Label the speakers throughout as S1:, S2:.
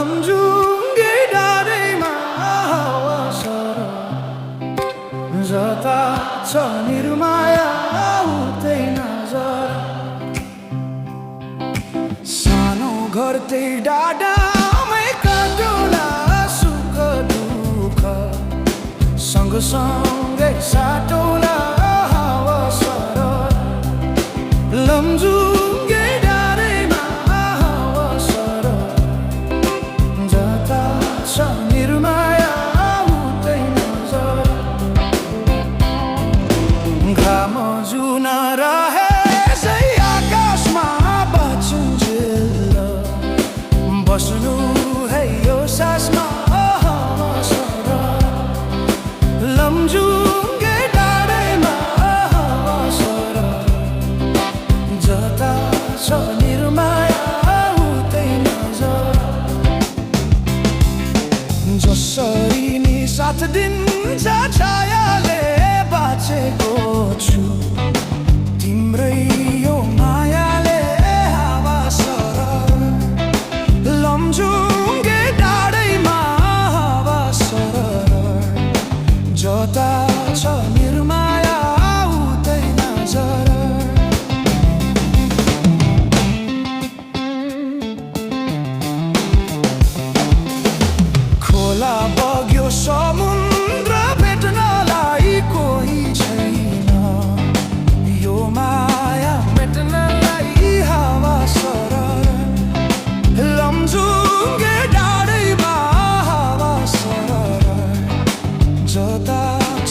S1: लमजुङ्गे डाँडैमा हावा सरह जता छ निर्माया उतै नजर सानो घर त्यही डाँडामै काटौँला सुख दुःख सँगसँगै साटौँला हावा सरह लमजुङ्गे डाँडैमा हावा सरह जता छ निर्माया उतै नजर घाम जुन रहे जै आकाशमा बाँचुन्जेल बस्नु है यो सासमा हावा सरह लमजुङ्गे डाँडैमा हावा सरह जता छ निर्माया उतै नजर जसरी नि साथ दिन्छ छायाले बाँचेको छु तिम्रै यो मायाले हावा सरह लमजुङ्गे डाँडैमा हावा सरह जता छ निर्माया उतै नजर खोला बग्यो समुद्र भेट्नलाई कोही छैन यो माया मेट्नलाई हावा सरह लमजुङ्गे डाँडैमा हावा सरह जता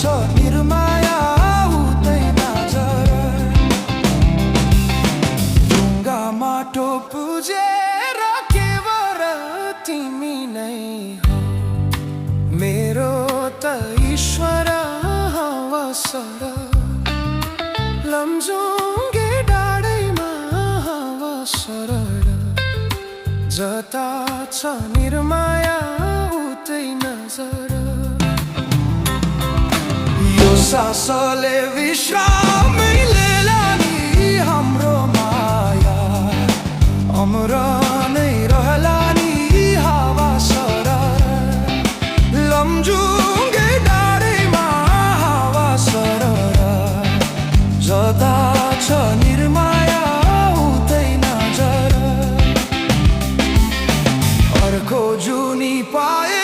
S1: छ निर्माया उतै नजर ढुङ्गा माटो पुजेर केवल तिमी नै हो मेरो त ईश्वर हावा सरह लमजुङ्गे डाँडैमा हावा सरह जता छ निर्माया उतै नजर यो सासले विश्रामै लिएला नि हाम्रो माया अमर नै रहला नि हावा सरह लमजुङ्गे डाँडैमा हावा सरह जता छ निर्माया उतै नजर अर्को जुनी पाए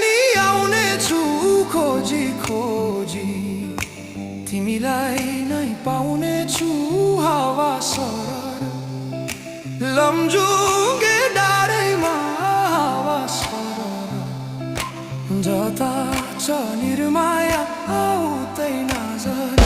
S1: नि आउने छु खोजी खोजी तिमीलाई नै पाउने छु हावा सरह लमजुङ्गे डाँडैमा हावा सरह जता छ निर्माया उतै नजर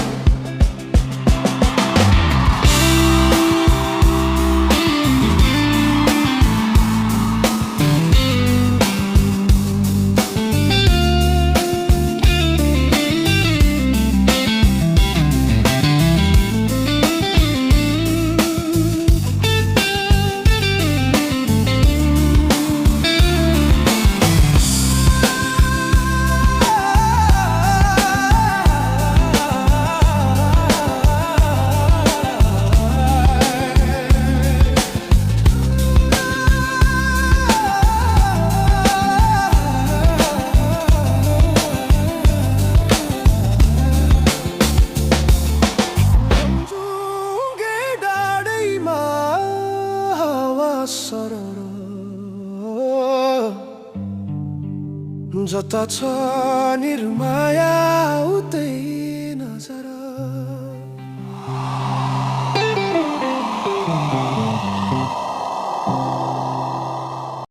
S1: जता छ निर्माया उतै नजर